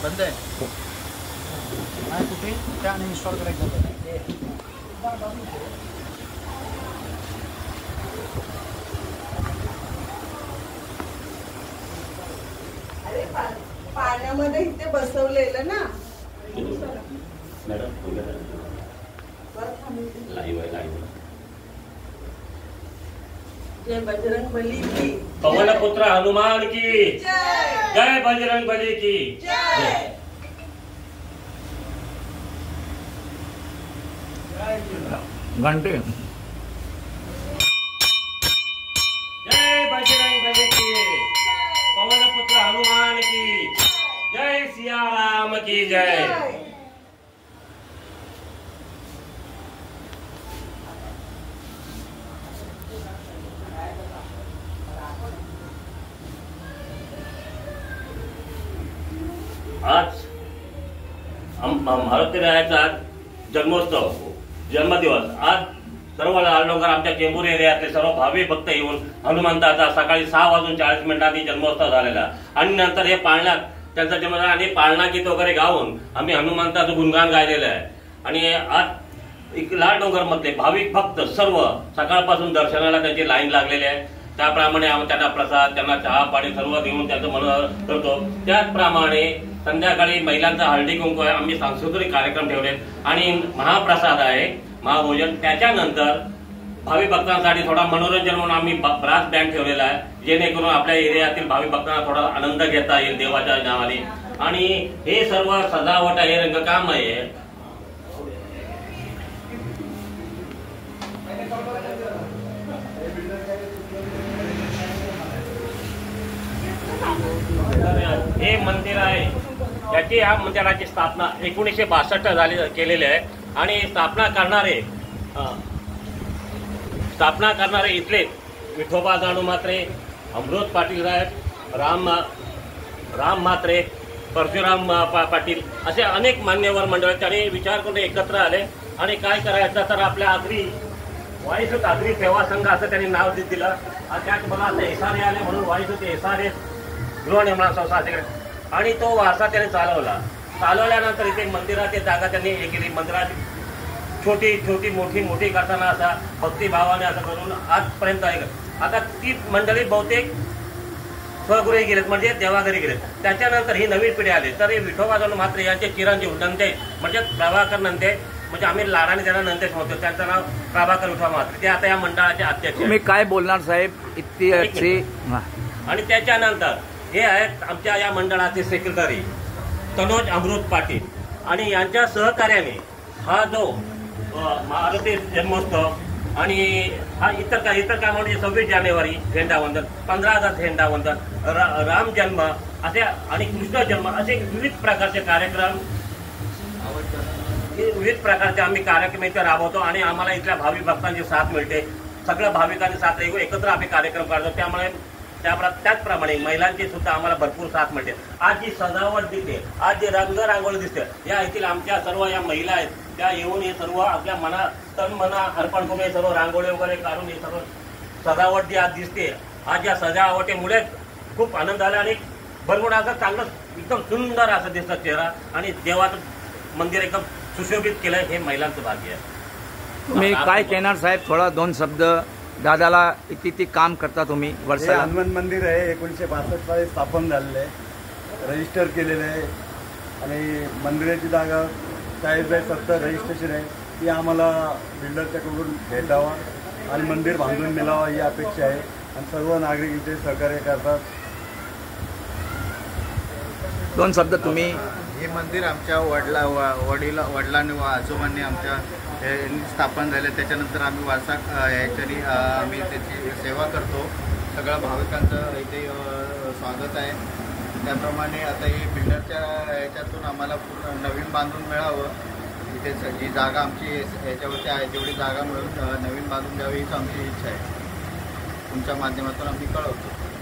बंद आहे नाही कुठे त्याने इन्स्टॉल करायचं पाण्यामध्ये इथे बसवलेलं ना मॅडम लाईव्ह आहे लाईव्ह जय बजरंग बली की पवन पुत्र हनुमान की जय बजरंग बली की जय घंटे जय बजरंग बली की पवन पुत्र हनुमान की जय सिया राम की जय आज मारुती रायाचा जन्मोत्सव जन्मदिवस आज सर्व लालडोंगर आमच्या चेंबूर एरियातले सर्व भावी भक्त येऊन हनुमंताचा सकाळी 6:40 जन्मोत्सव झालेला आणि नंतर हे पाळण्यात त्यांचा जन्म झाला आणि पाळणा गीत वगैरे गाऊन आम्ही हनुमंताचं गुणगान गायलेलं आहे आणि आज लालडोंगर मधले भाविक भक्त सर्व सकाळपासून दर्शनाला त्यांची लाईन लागलेली आहे त्याप्रमाणे आम्ही त्यांना प्रसाद त्यांना चहा पाणी सर्व देऊन त्यांचं मन करतो त्याचप्रमाणे संध्याकाळी महिलांचा हळदी कुंकू आहे आम्ही सांस्कृतिक कार्यक्रम ठेवलेत आणि महाप्रसाद आहे महाभोजन त्याच्यानंतर भावी भक्तांसाठी थोडा मनोरंजन म्हणून आम्ही ब्रास बँड ठेवलेला आहे जेणेकरून आपल्या एरियातील भावी भक्तांना थोडा आनंद घेता येईल देवाच्या नावाने आणि हे सर्व सजावट आहे रंगकाम आहे हे मंदिर आहे याची ह्या मंदिराची स्थापना 1962 झाली केलेली आहे आणि स्थापना करणारे इथले विठोबा जाणू म्हात्रे अमृत पाटील साहेब राम म्हात्रे परशुराम पाटील असे अनेक मान्यवर मंडळ त्यांनी विचार करून एकत्र आले आणि काय करायचं तर आपल्या आगरी वाईसूत आगरी सेवा संघ असं त्यांनी नाव दिलं त्यात मला असं एसआरए आले म्हणून वाईसूत एसआरए गृहनिर्माण संस्था आणि तो वारसा त्याने चालवल्यानंतर इथे मंदिराची जागा त्यांनी हे केली मंदिराची छोटी मोठी करताना असा भक्तिभावाने असं करून आजपर्यंत आहे आता ती मंडळी बहुतेक स्वगृही गेलेत म्हणजे देवाघरी गेलेत त्याच्यानंतर ही नवीन पिढी आली तर हे विठोबा जाणू म्हात्रे यांचे चिरंजीव नंते म्हणजे प्रभाकर नंते म्हणजे आम्ही लाडाने त्यांना नंतेश म्हणतो त्यांचं नाव प्रभाकर विठोबा म्हात्रे ते आता या मंडळाचे अध्यक्ष तुम्ही काय बोलणार साहेब इतकी आणि त्याच्यानंतर हे आहेत आमच्या या मंडळाचे सेक्रेटरी तनोज अमृत पाटील आणि यांच्या सहकार्याने हा जो मारुती जन्मोत्सव आणि हा इतर काय म्हणजे 26 जानेवारी झेंडावंदन 15 ऑगस्ट झेंडावंदन राम जन्म असे आणि कृष्ण जन्म असे विविध प्रकारचे आम्ही कार्यक्रम इथे राबवतो आणि आम्हाला इथल्या भावी भक्तांची साथ मिळते सगळ्या भाविकांची साथ एकत्र आम्ही कार्यक्रम करतो त्यामुळे त्याचप्रमाणे महिलांची सुद्धा आम्हाला भरपूर साथ मिळते आज जी सजावट दिसते आज जी रंगरांगोळी दिसते या येथील आमच्या सर्व या महिला आहेत त्या येऊन हे सर्व आपल्या मना अर्पण करून हे सर्व रांगोळी वगैरे काढून हे सर्व सजावट जी आज दिसते आज या सजावटीमुळे खूप आनंद झाला आणि भरपूर असं चांगलं एकदम सुंदर असं दिसतं चेहरा आणि देवाचं मंदिर एकदम सुशोभित केलंय हे महिलांचं भाग्य आहे तुम्ही काय कहणार साहेब थोडा 2 शब्द दादाला किती काम करता तुम्ही वर्षाला हनुमान मंदिर आहे 1962 साली स्थापन झालेलं आहे रजिस्टर केलेलं आहे आणि मंदिराची जागा 40/70 रजिस्ट्रेशन आहे ती आम्हाला बिल्डरच्याकडून भेटावा आणि मंदिर बांधून मिळावा ही अपेक्षा आहे आणि सर्व नागरिक इथे सहकार्य करतात 2 शब्द तुम्ही हे मंदिर आमच्या वडिलांनी व आजोबांनी आमच्या स्थापन झाले त्याच्यानंतर आम्ही वारसा ह्याच्यानी आम्ही त्याची सेवा करतो सगळ्या भाविकांचं इथे स्वागत आहे त्याप्रमाणे आता हे बिल्डरच्या ह्याच्यातून आम्हाला नवीन बांधून मिळावं इथे जी जागा आमची याच्यावरती आहे तेवढी जागा मिळून नवीन बांधून द्यावी हीच आमची इच्छा आहे. तुमच्या माध्यमातून आम्ही कळवतो.